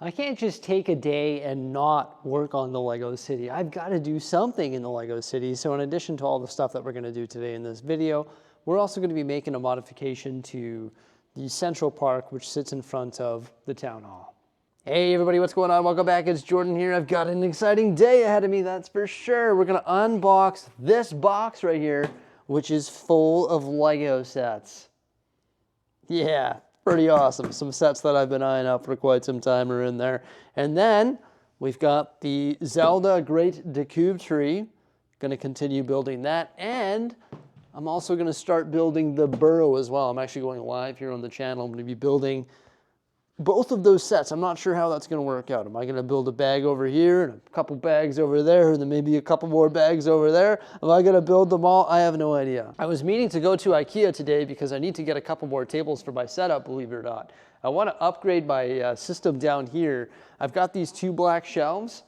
I can't just take a day and not work on the Lego City. I've got to do something in the Lego City. So in addition to all the stuff that we're going to do today in this video, we're also going to be making a modification to the Central Park, which sits in front of the Town Hall. Hey everybody, what's going on? Welcome back. It's Jordan here. I've got an exciting day ahead of me, that's for sure. We're going to unbox this box right here, which is full of Lego sets. Yeah. Pretty awesome. Some sets that I've been eyeing up for quite some time are in there. And then we've got the Zelda Great Decube tree. Going to continue building that. And I'm also going to start building the Burrow as well. I'm actually going live here on the channel. I'm going to be building both of those sets. I'm not sure how that's going to work out. Am I going to build a bag over here and a couple bags over there and then maybe a couple more bags over there? Am I going to build them all? I have no idea. I was meaning to go to IKEA today because I need to get a couple more tables for my setup, believe it or not. I want to upgrade my system down here. I've got these two black shelves,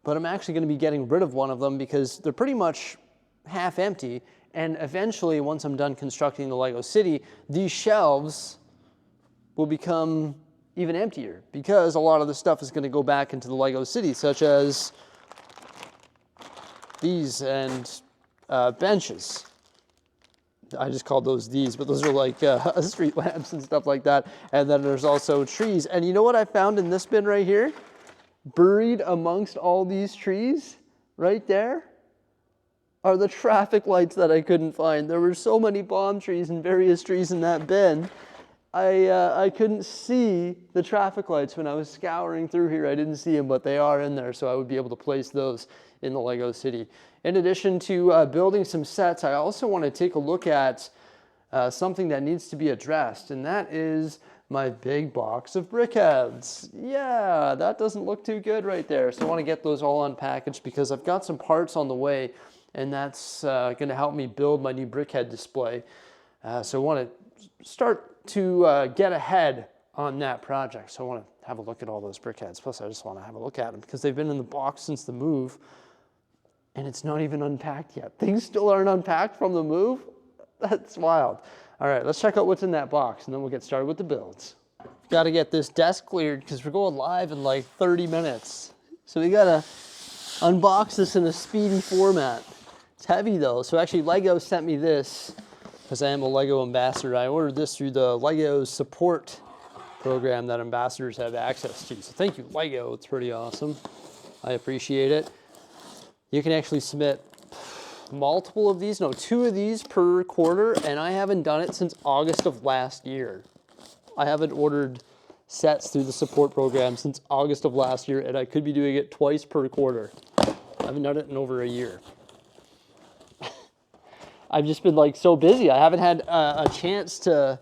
but I'm actually going to be getting rid of one of them because they're pretty much half empty. And eventually, once I'm done constructing the Lego City, these shelves will become even emptier because a lot of the stuff is going to go back into the Lego City, such as these and benches. I just called those these, but those are like street lamps and stuff like that. And then there's also trees. And you know what I found in this bin right here? Buried amongst all these trees right there are the traffic lights that I couldn't find. There were so many palm trees and various trees in that bin. I couldn't see the traffic lights when I was scouring through here. I didn't see them, but they are in there, so I would be able to place those in the Lego City. In addition to building some sets, I also want to take a look at something that needs to be addressed, and that is my big box of Brickheadz. Yeah, that doesn't look too good right there, so I want to get those all unpackaged because I've got some parts on the way, and that's going to help me build my new Brickhead display. So I want to start to get ahead on that project. So I want to have a look at all those Brickheadz. Plus I just want to have a look at them because they've been in the box since the move and it's not even unpacked yet. Things still aren't unpacked from the move? That's wild. All right, let's check out what's in that box and then we'll get started with the builds. Got to get this desk cleared because we're going live in like 30 minutes. So we got to unbox this in a speedy format. It's heavy though. So actually Lego sent me this because I am a Lego ambassador. I ordered this through the Lego support program that ambassadors have access to. So thank you, Lego. It's pretty awesome. I appreciate it. You can actually submit multiple of these, no, 2 of these per quarter, and I haven't done it since August of last year. I haven't ordered sets through the support program since August of last year, and I could be doing it twice per quarter. I haven't done it in over a year. I've just been like so busy. I haven't had a chance to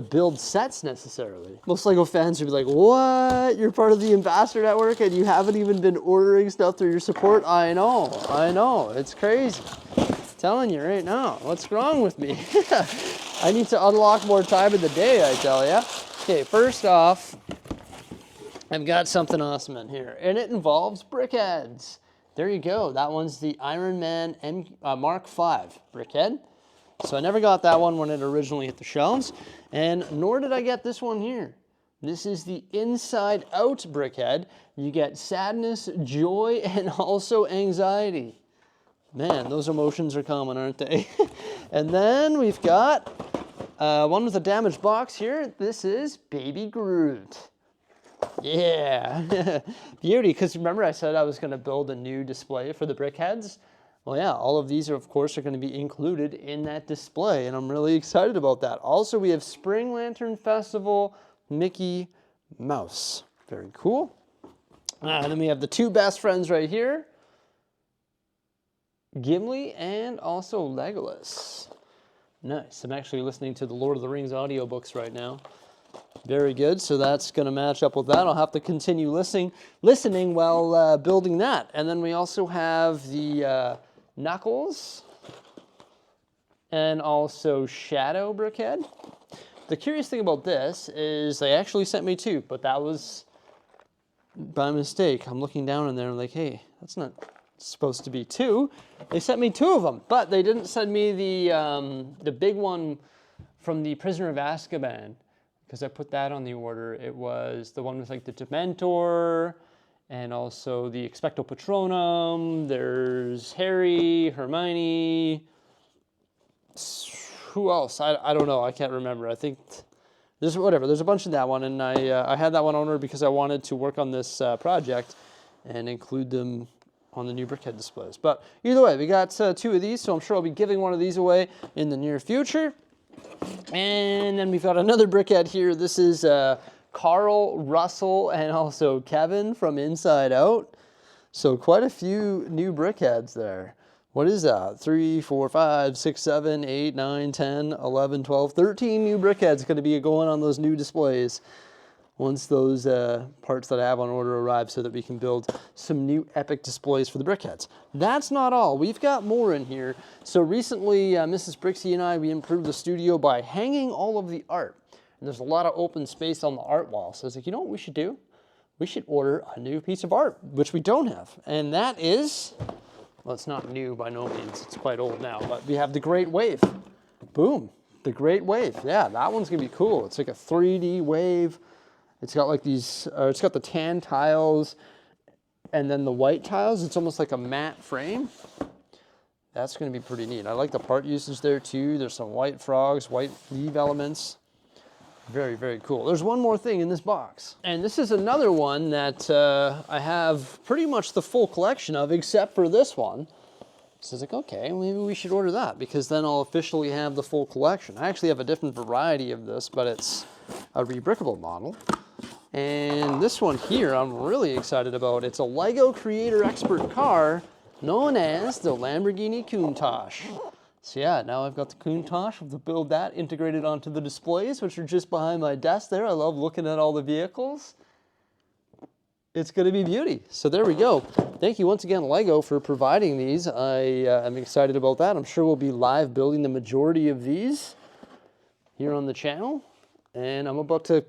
build sets necessarily. Most Lego fans would be like, what? You're part of the ambassador network and you haven't even been ordering stuff through your support? I know, it's crazy. I'm telling you right now, what's wrong with me? I need to unlock more time in the day, I tell ya. Okay, first off, I've got something awesome in here and it involves Brickheadz. There you go. That one's the Iron Man Mark V Brickhead. So I never got that one when it originally hit the shelves, and nor did I get this one here. This is the Inside Out Brickhead. You get sadness, joy, and also anxiety. Man, those emotions are common, aren't they? And then we've got one with a damaged box here. This is Baby Groot. Yeah, beauty, because remember I said I was going to build a new display for the Brickheadz? Well, yeah, all of these are, of course, are going to be included in that display, and I'm really excited about that. Also, we have Spring Lantern Festival Mickey Mouse. Very cool. And then we have the 2 best friends right here, Gimli and also Legolas. Nice. I'm actually listening to the Lord of the Rings audiobooks right now. Very good, so that's going to match up with that. I'll have to continue listening while building that. And then we also have the Knuckles and also Shadow Brickhead. The curious thing about this is they actually sent me 2, but that was by mistake. I'm looking down in there and like, hey, that's not supposed to be 2. They sent me 2 of them, but they didn't send me the big one from the Prisoner of Azkaban. because I put that on the order. It was the one with like the Dementor and also the Expecto Patronum. There's Harry, Hermione. Who else? I don't know. I can't remember. I think there's whatever. There's a bunch in that one, and I had that one on order because I wanted to work on this project and include them on the new Brickhead displays. But either way, we got 2 of these, so I'm sure I'll be giving one of these away in the near future. And then we've got another Brickhead here. This is Carl, Russell, and also Kevin from Inside Out. So quite a few new Brickheads there. What is that? 3, 4, 5, 6, 7, 8, 9, 10, 11, 12, 13 new Brickheads going to be going on those new displays once those parts that I have on order arrive, so that we can build some new epic displays for the Brickheads. That's not all. We've got more in here. So recently, Mrs. Bricksie and I, we improved the studio by hanging all of the art. And there's a lot of open space on the art wall. So I was like, you know what we should do? We should order a new piece of art, which we don't have. And that is, well, it's not new by no means. It's quite old now, but we have the Great Wave. Boom, the Great Wave. Yeah, that one's gonna be cool. It's like a 3D wave. It's got like these, it's got the tan tiles and then the white tiles. It's almost like a matte frame. That's gonna be pretty neat. I like the part usage there too. There's some white frogs, white leaf elements. Very, very cool. There's one more thing in this box. And this is another one that I have pretty much the full collection of, except for this one. So I was like, okay, maybe we should order that, because then I'll officially have the full collection. I actually have a different variety of this, but it's a rebrickable model. And this one here, I'm really excited about. It's a Lego Creator Expert car known as the Lamborghini Countach. So yeah, now I've got the Countach. I'll build that integrated onto the displays, which are just behind my desk there. I love looking at all the vehicles. It's gonna be beauty. So there we go. Thank you once again, Lego, for providing these. I am excited about that. I'm sure we'll be live building the majority of these here on the channel. And I'm about to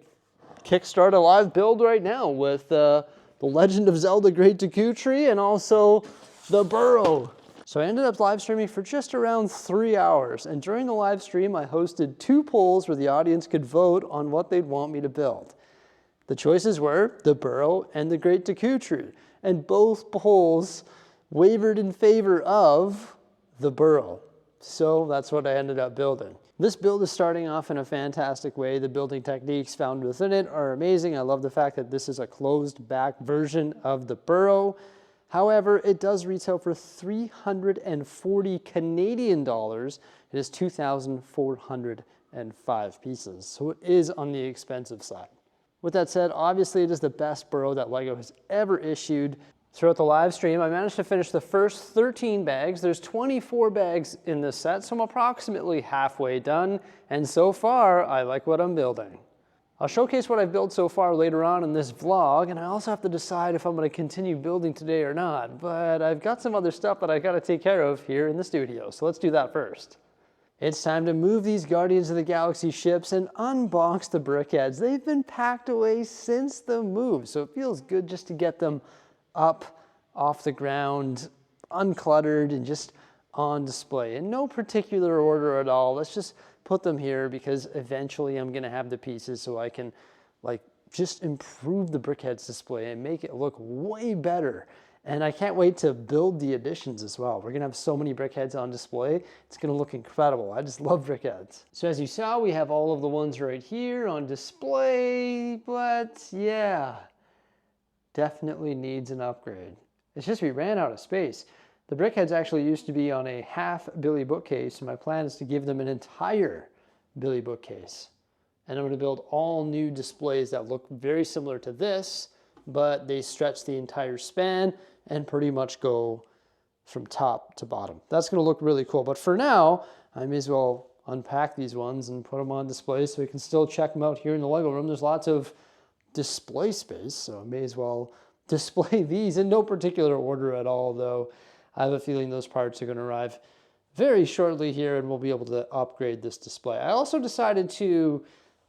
kickstart a live build right now with the Legend of Zelda Great Deku Tree and also the Burrow. So I ended up live streaming for just around 3 hours. And during the live stream, I hosted 2 polls where the audience could vote on what they'd want me to build. The choices were the Burrow and the Great Deku Tree. And both polls wavered in favor of the Burrow. So that's what I ended up building. This build is starting off in a fantastic way. The building techniques found within it are amazing. I love the fact that this is a closed back version of the Burrow. However, it does retail for 340 Canadian dollars. It is 2,405 pieces. So it is on the expensive side. With that said, obviously it is the best Burrow that Lego has ever issued. Throughout the live stream, I managed to finish the first 13 bags. There's 24 bags in this set, so I'm approximately halfway done. And so far, I like what I'm building. I'll showcase what I've built so far later on in this vlog, and I also have to decide if I'm going to continue building today or not. But I've got some other stuff that I got to take care of here in the studio, so let's do that first. It's time to move these Guardians of the Galaxy ships and unbox the Brickheads. They've been packed away since the move, so it feels good just to get them up off the ground, uncluttered, and just on display. In no particular order at all. Let's just put them here because eventually I'm gonna have the pieces so I can just improve the Brickheads display and make it look way better. And I can't wait to build the additions as well. We're gonna have so many Brickheads on display. It's gonna look incredible. I just love Brickheads. So as you saw, we have all of the ones right here on display, but yeah, definitely needs an upgrade. It's just we ran out of space. The Brickheads actually used to be on a half Billy bookcase, and my plan is to give them an entire Billy bookcase. And I'm gonna build all new displays that look very similar to this, but they stretch the entire span and pretty much go from top to bottom. That's gonna look really cool. But for now, I may as well unpack these ones and put them on display so we can still check them out here in the Lego room. There's lots of display space, so I may as well display these in no particular order at all, though I have a feeling those parts are gonna arrive very shortly here and we'll be able to upgrade this display. I also decided to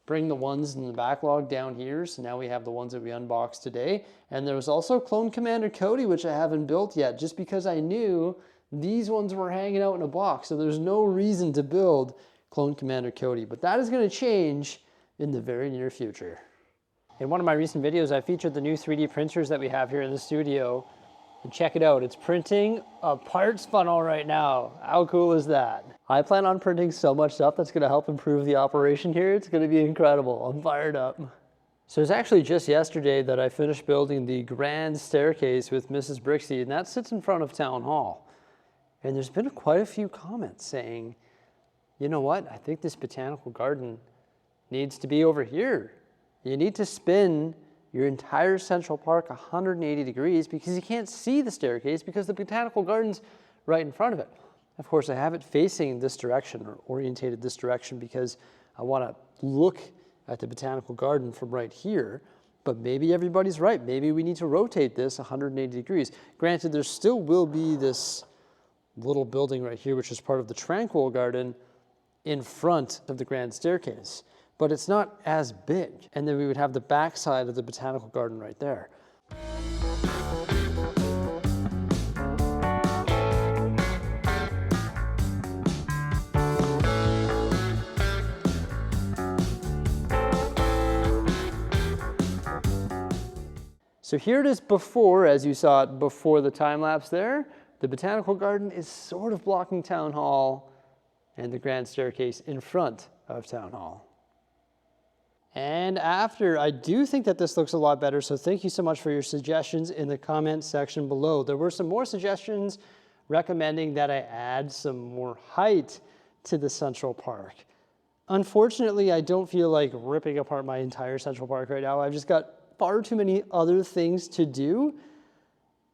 bring the ones in the backlog down here. So now we have the ones that we unboxed today. And there was also Clone Commander Cody, which I haven't built yet, just because I knew these ones were hanging out in a box. So there's no reason to build Clone Commander Cody, but that is gonna change in the very near future. In one of my recent videos, I featured the new 3D printers that we have here in the studio. And check it out, it's printing a parts funnel right now. How cool is that? I plan on printing so much stuff that's gonna help improve the operation here. It's gonna be incredible. I'm fired up. So it's actually just yesterday that I finished building the grand staircase with Mrs. Bricksie, and that sits in front of Town Hall. And there's been quite a few comments saying, you know what, I think this botanical garden needs to be over here. You need to spin your entire Central Park 180 degrees because you can't see the staircase because the botanical garden's right in front of it. Of course, I have it facing this direction or orientated this direction because I want to look at the botanical garden from right here, but maybe everybody's right. Maybe we need to rotate this 180 degrees. Granted, there still will be this little building right here, which is part of the Tranquil Garden in front of the grand staircase, but it's not as big. And then we would have the back side of the botanical garden right there. So here it is before, as you saw it before the time lapse there. The botanical garden is sort of blocking Town Hall and the grand staircase in front of Town Hall. And after, I do think that this looks a lot better, so thank you so much for your suggestions in the comment section below. There were some more suggestions recommending that I add some more height to the Central Park. Unfortunately, I don't feel like ripping apart my entire Central Park right now. I've just got far too many other things to do,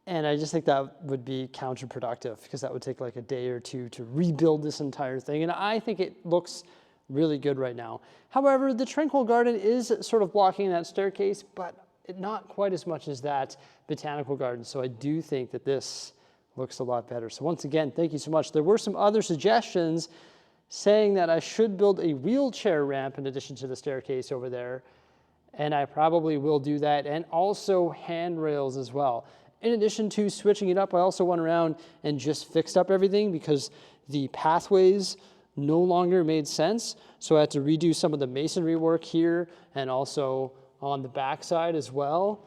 and I just think that would be counterproductive because that would take like a day or two to rebuild this entire thing, and I think it looks really good right now. However, the Tranquil Garden is sort of blocking that staircase, but not quite as much as that botanical garden, so I do think that this looks a lot better. So once again, thank you so much. There were some other suggestions saying that I should build a wheelchair ramp in addition to the staircase over there, and I probably will do that, and also handrails as well. In addition to switching it up, I also went around and just fixed up everything because the pathways no longer made sense. So I had to redo some of the masonry work here and also on the back side as well.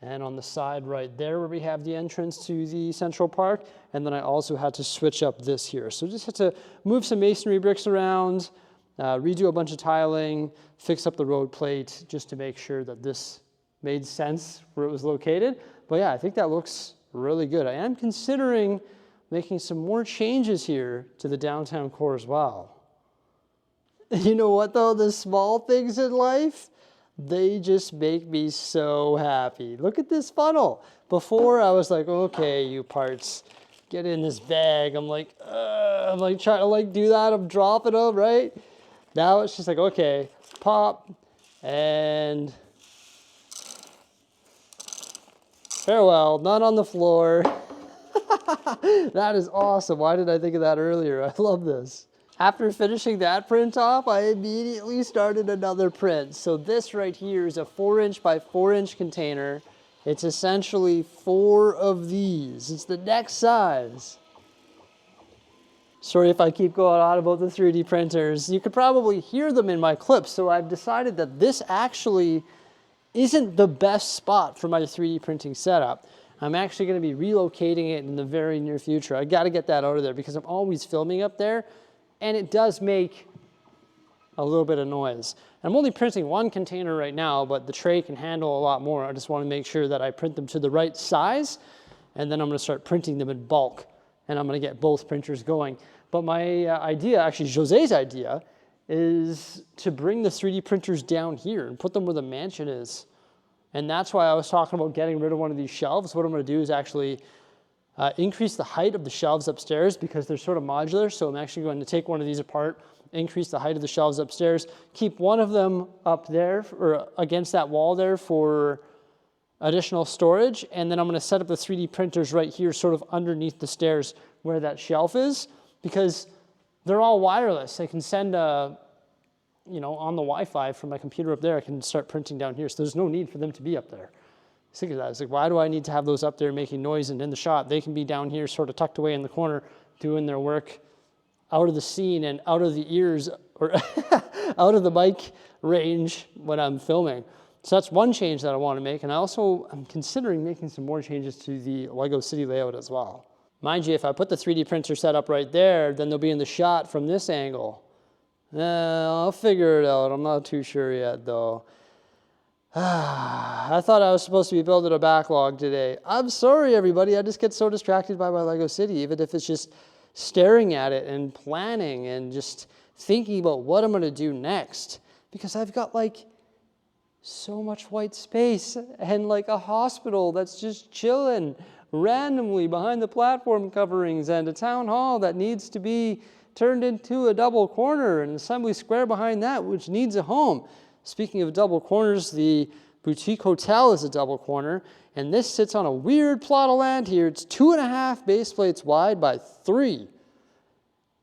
And on the side right there where we have the entrance to the Central Park. And then I also had to switch up this here. So just had to move some masonry bricks around, redo a bunch of tiling, fix up the road plate just to make sure that this made sense where it was located. But yeah, I think that looks really good. I am considering making some more changes here to the downtown core as well. You know what though? The small things in life, they just make me so happy. Look at this funnel. Before I was like, okay, you parts, get in this bag. I'm like trying to like do that. I'm dropping them, right? Now it's just like, okay, pop and farewell, none on the floor. That is awesome. Why did I think of that earlier? I love this. After finishing that print off, I immediately started another print. So this right here is a 4" by 4" container. It's essentially 4 of these. It's the next size. Sorry if I keep going on about the 3D printers. You could probably hear them in my clips. So I've decided that this actually isn't the best spot for my 3D printing setup. I'm actually going to be relocating it in the very near future. I got to get that out of there because I'm always filming up there, and it does make a little bit of noise. I'm only printing 1 container right now, but the tray can handle a lot more. I just want to make sure that I print them to the right size, and then I'm going to start printing them in bulk, and I'm going to get both printers going. But my idea, actually Jose's idea, is to bring the 3D printers down here and put them where the mansion is. And that's why I was talking about getting rid of one of these shelves. What I'm going to do is actually increase the height of the shelves upstairs because they're sort of modular. So I'm actually going to take one of these apart, increase the height of the shelves upstairs, keep one of them up there or against that wall there for additional storage. And then I'm going to set up the 3D printers right here sort of underneath the stairs where that shelf is because they're all wireless. I can send on the Wi-Fi from my computer up there, I can start printing down here. So there's no need for them to be up there. Think of that. It's like, why do I need to have those up there making noise and in the shot? They can be down here sort of tucked away in the corner doing their work out of the scene and out of the ears or out of the mic range when I'm filming. So that's one change that I want to make. And I'm considering making some more changes to the Lego City layout as well. Mind you, if I put the 3D printer set up right there, then they'll be in the shot from this angle. I'll figure it out. I'm not too sure yet though. I thought I was supposed to be building a backlog today. I'm sorry, everybody. I just get so distracted by my Lego City, even if it's just staring at it and planning and just thinking about what I'm going to do next. Because I've got like so much white space and like a hospital that's just chilling randomly behind the platform coverings and a town hall that needs to be turned into a double corner and an assembly square behind that, which needs a home. Speaking of double corners, the boutique hotel is a double corner, and this sits on a weird plot of land here. It's 2.5 base plates wide by 3.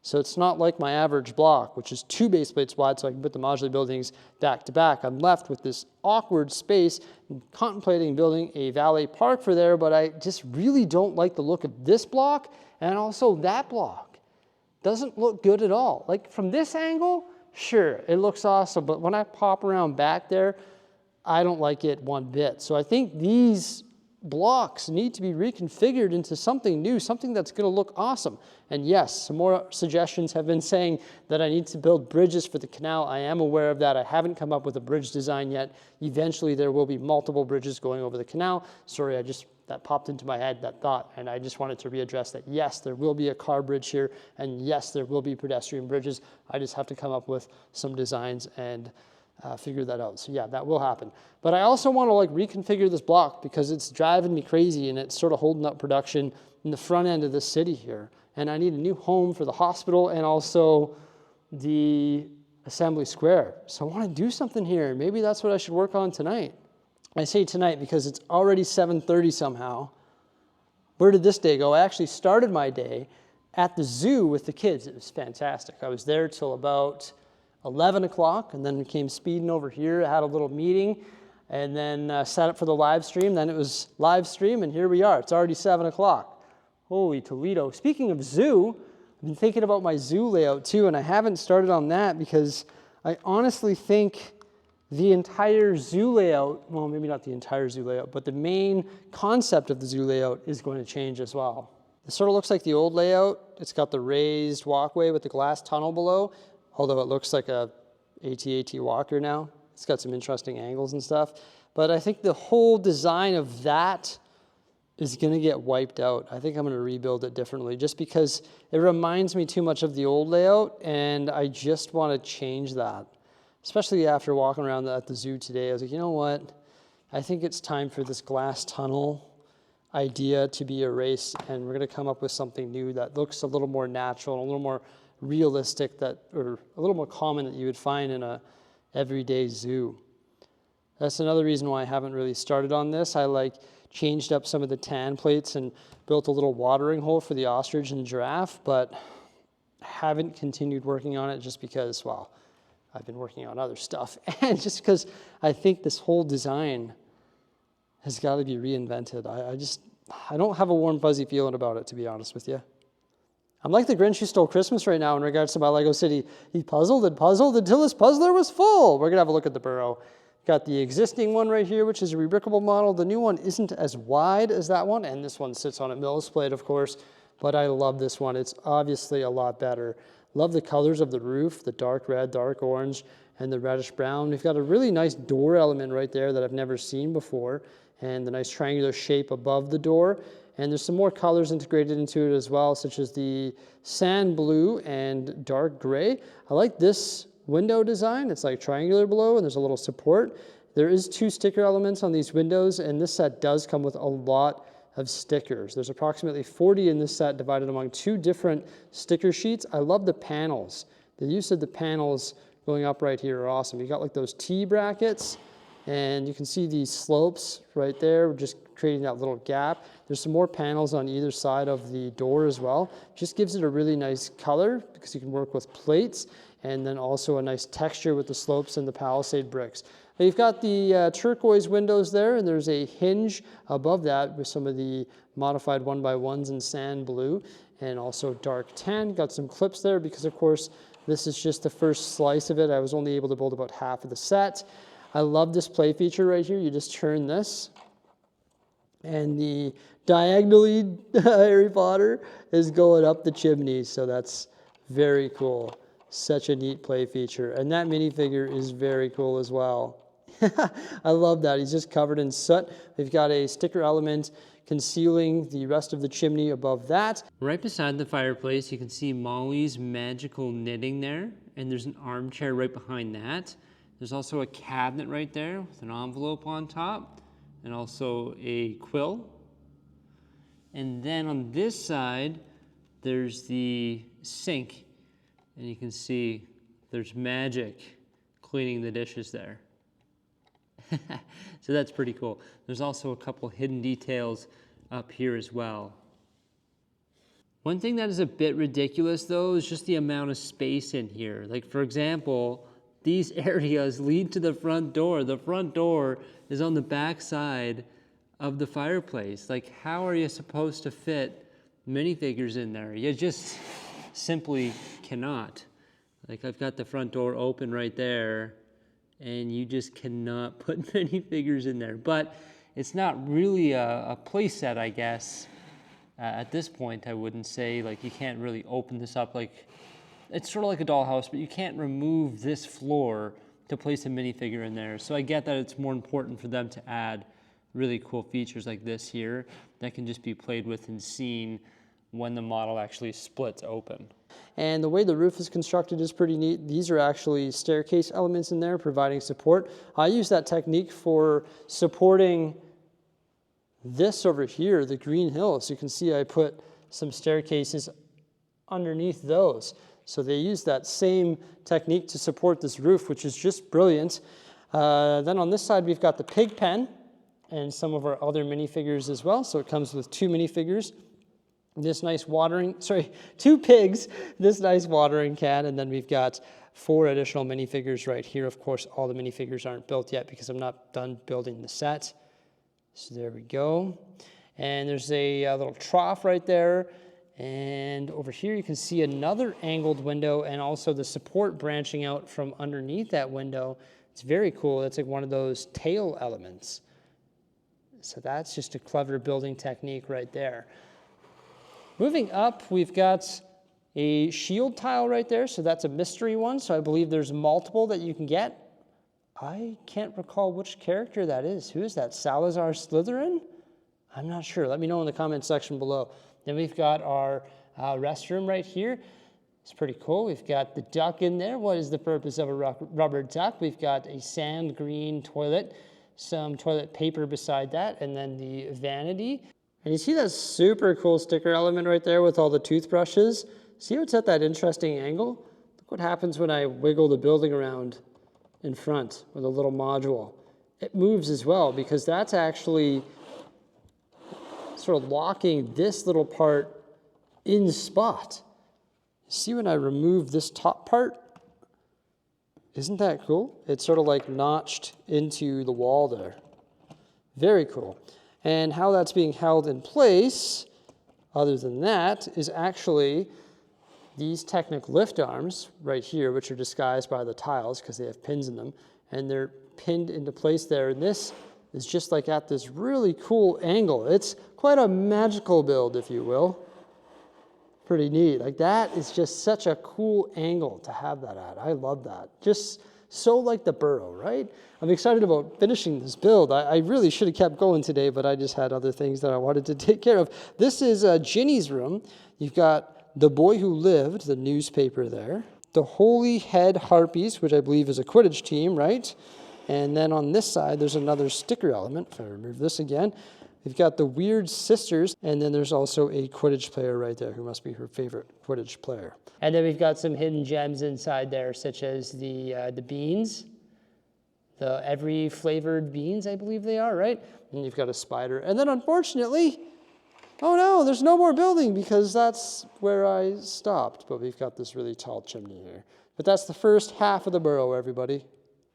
So it's not like my average block, which is 2 base plates wide, so I can put the modular buildings back to back. I'm left with this awkward space, contemplating building a valet park for there, but I just really don't like the look of this block and also that block. Doesn't look good at all. Like from this angle, sure, it looks awesome, but when I pop around back there, I don't like it one bit. So I think these blocks need to be reconfigured into something new, something that's going to look awesome. And yes, some more suggestions have been saying that I need to build bridges for the canal. I am aware of that. I haven't come up with a bridge design yet. Eventually, there will be multiple bridges going over the canal. Sorry, that popped into my head, that thought, and I just wanted to readdress that. Yes, there will be a car bridge here, and yes, there will be pedestrian bridges. I just have to come up with some designs and figure that out. So yeah, that will happen. But I also want to like reconfigure this block because it's driving me crazy and it's sort of holding up production in the front end of the city here. And I need a new home for the hospital and also the assembly square. So I want to do something here. Maybe that's what I should work on tonight. I say tonight because it's already 7:30 somehow. Where did this day go? I actually started my day at the zoo with the kids. It was fantastic. I was there till about 11 o'clock, and then we came speeding over here. I had a little meeting, and then set up for the live stream. Then it was live stream, and here we are. It's already 7 o'clock. Holy Toledo. Speaking of zoo, I've been thinking about my zoo layout too, and I haven't started on that because I honestly think the entire zoo layout, well, maybe not the entire zoo layout, but the main concept of the zoo layout is going to change as well. It sort of looks like the old layout. It's got the raised walkway with the glass tunnel below, although it looks like a AT-AT walker now. It's got some interesting angles and stuff. But I think the whole design of that is going to get wiped out. I think I'm going to rebuild it differently just because it reminds me too much of the old layout, and I just want to change that. Especially after walking around at the zoo today, I was like, you know what? I think it's time for this glass tunnel idea to be erased, and we're going to come up with something new that looks a little more natural and a little more realistic, or a little more common that you would find in a everyday zoo. That's another reason why I haven't really started on this. I changed up some of the tan plates and built a little watering hole for the ostrich and giraffe, but haven't continued working on it just because, well, I've been working on other stuff, and just because I think this whole design has got to be reinvented. I don't have a warm, fuzzy feeling about it, to be honest with you. I'm like the Grinch who stole Christmas right now in regards to my Lego City. He puzzled and puzzled until his puzzler was full. We're going to have a look at the Burrow. Got the existing one right here, which is a rebrickable model. The new one isn't as wide as that one, and this one sits on a Mills plate, of course, but I love this one. It's obviously a lot better. Love the colors of the roof, the dark red, dark orange, and the reddish brown. We've got a really nice door element right there that I've never seen before, and the nice triangular shape above the door. And there's some more colors integrated into it as well, such as the sand blue and dark gray. I like this window design. It's like triangular below, and there's a little support. There is 2 sticker elements on these windows, and this set does come with a lot of stickers. There's approximately 40 in this set divided among 2 different sticker sheets. I love the panels. The use of the panels going up right here are awesome. You got like those T brackets, and you can see these slopes right there, just creating that little gap. There's some more panels on either side of the door as well. Just gives it a really nice color because you can work with plates, and then also a nice texture with the slopes and the palisade bricks. Now you've got the turquoise windows there, and there's a hinge above that with some of the modified 1x1s in sand blue and also dark tan. Got some clips there because, of course, This is just the first slice of it. I was only able to build about half of the set. I love this play feature right here. You just turn this, and the diagonally Harry Potter is going up the chimney. So that's very cool. Such a neat play feature. And that minifigure is very cool as well. I love that. He's just covered in soot. We've got a sticker element concealing the rest of the chimney above that. Right beside the fireplace, you can see Molly's magical knitting there, and there's an armchair right behind that. There's also a cabinet right there with an envelope on top, and also a quill. And then on this side, there's the sink, and you can see there's magic cleaning the dishes there. So that's pretty cool. There's also a couple hidden details up here as well. One thing that is a bit ridiculous though is just the amount of space in here. Like for example, these areas lead to the front door. The front door is on the back side of the fireplace. Like how are you supposed to fit minifigures in there? You just simply cannot. Like I've got the front door open right there, and you just cannot put minifigures in there. But it's not really a play set, I guess. At this point, I wouldn't say, like you can't really open this up. Like it's sort of like a dollhouse, but you can't remove this floor to place a minifigure in there. So I get that it's more important for them to add really cool features like this here that can just be played with and seen when the model actually splits open. And the way the roof is constructed is pretty neat. These are actually staircase elements in there providing support. I use that technique for supporting this over here, the green hill. So you can see I put some staircases underneath those. So they use that same technique to support this roof, which is just brilliant. Then on this side, we've got the pig pen and some of our other minifigures as well. So it comes with 2 minifigures. This nice two pigs, this nice watering can, and then we've got 4 additional minifigures right here. Of course, all the minifigures aren't built yet because I'm not done building the set. So there we go. And there's a little trough right there. And over here you can see another angled window and also the support branching out from underneath that window. It's very cool. It's like one of those tail elements. So that's just a clever building technique right there. Moving up, we've got a shield tile right there, so that's a mystery one, so I believe there's multiple that you can get. I can't recall which character that is. Who is that, Salazar Slytherin? I'm not sure. Let me know in the comment section below. Then we've got our restroom right here. It's pretty cool. We've got the duck in there. What is the purpose of a rubber duck? We've got a sand green toilet, some toilet paper beside that, and then the vanity. And you see that super cool sticker element right there with all the toothbrushes? See how it's at that interesting angle? Look what happens when I wiggle the building around in front with a little module. It moves as well because that's actually sort of locking this little part in spot. See when I remove this top part? Isn't that cool? It's sort of like notched into the wall there. Very cool. And how that's being held in place, other than that, is actually these Technic lift arms right here, which are disguised by the tiles because they have pins in them, and they're pinned into place there. And this is just like at this really cool angle. It's quite a magical build, if you will. Pretty neat. Like that is just such a cool angle to have that at. I love that. Just so like the Burrow, right? I'm excited about finishing this build. I really should have kept going today, but I just had other things that I wanted to take care of. This is Ginny's room. You've got The Boy Who Lived, the newspaper there. The Holy Head Harpies, which I believe is a Quidditch team, right? And then on this side, there's another sticker element. If I remove this again, we've got the Weird Sisters, and then there's also a Quidditch player right there who must be her favorite Quidditch player. And then we've got some hidden gems inside there, such as the beans, the every flavored beans, I believe they are, right? And you've got a spider. And then unfortunately, oh no, there's no more building because that's where I stopped. But we've got this really tall chimney here. But that's the first half of the Burrow, everybody.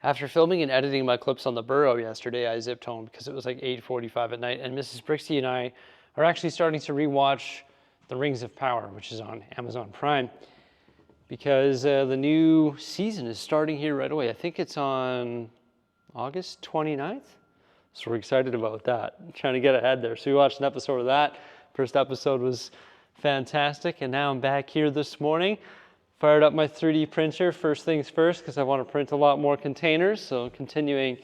After filming and editing my clips on the Burrow yesterday, I zipped home because it was like 8:45 at night, and Mrs. Bricksie and I are actually starting to rewatch The Rings of Power, which is on Amazon Prime, because the new season is starting here right away. I think it's on August 29th. So we're excited about that. I'm trying to get ahead there. So we watched an episode of that. First episode was fantastic. And now I'm back here this morning. Fired up my 3D printer first things first because I want to print a lot more containers. So continuing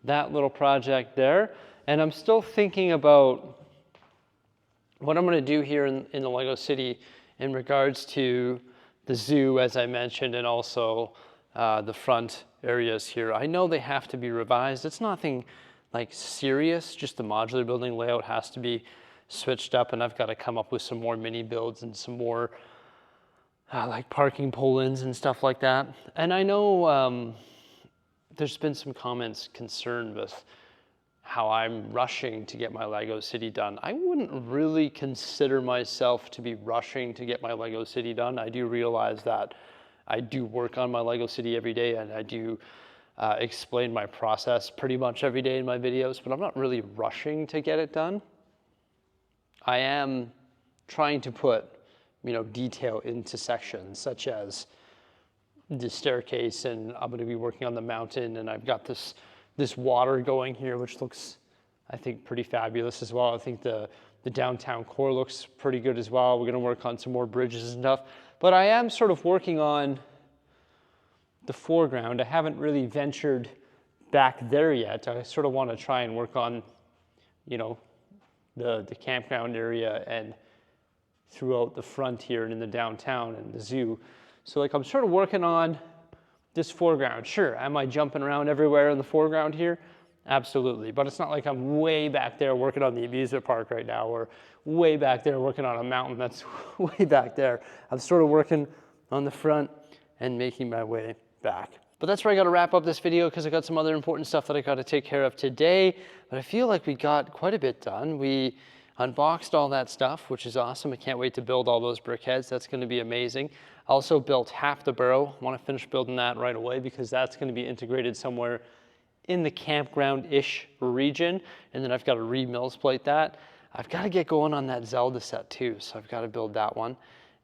that little project there. And I'm still thinking about what I'm going to do here in the Lego City in regards to the zoo, as I mentioned, and also the front areas here. I know they have to be revised. It's nothing like serious, just the modular building layout has to be switched up, and I've got to come up with some more mini builds and some more like parking pull-ins and stuff like that. And I know there's been some comments concerned with how I'm rushing to get my Lego City done. I wouldn't really consider myself to be rushing to get my Lego City done. I do realize that I do work on my Lego City every day, and I do explain my process pretty much every day in my videos, but I'm not really rushing to get it done. I am trying to put, detail into sections such as the staircase, and I'm going to be working on the mountain, and I've got this water going here, which looks, I think, pretty fabulous as well. I think the downtown core looks pretty good as well. We're going to work on some more bridges and stuff, but I am sort of working on the foreground. I haven't really ventured back there yet. I sort of want to try and work on, the campground area and throughout the front here and in the downtown and the zoo. So like I'm sort of working on this foreground. Sure, am I jumping around everywhere in the foreground here? Absolutely, but it's not like I'm way back there working on the amusement park right now, or way back there working on a mountain that's way back there. I'm sort of working on the front and making my way back. But that's where I got to wrap up this video because I got some other important stuff that I got to take care of today. But I feel like we got quite a bit done. We unboxed all that stuff, which is awesome. I can't wait to build all those Brickheadz. That's going to be amazing. Also built half the burrow. I want to finish building that right away because that's going to be integrated somewhere in the campground-ish region. And then I've got to re-mills plate that. I've got to get going on that Zelda set too, so I've got to build that one.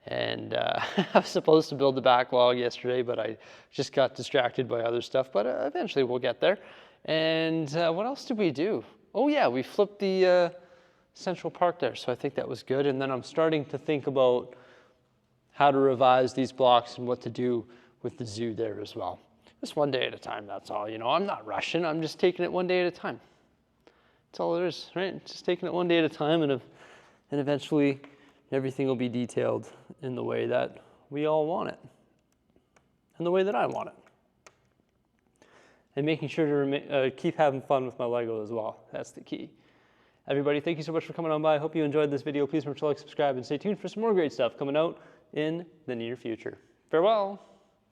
And I was supposed to build the backlog yesterday, but I just got distracted by other stuff, but eventually we'll get there. And what else did we do? Oh yeah, we flipped the Central Park there, so I think that was good. And then I'm starting to think about how to revise these blocks and what to do with the zoo there as well. Just one day at a time, that's all. I'm not rushing, I'm just taking it one day at a time. That's all there is, right? Just taking it one day at a time, and eventually everything will be detailed in the way that we all want it, and the way that I want it. And making sure to keep having fun with my Lego as well. That's the key. Everybody, thank you so much for coming on by. I hope you enjoyed this video. Please remember to like, subscribe, and stay tuned for some more great stuff coming out in the near future. Farewell.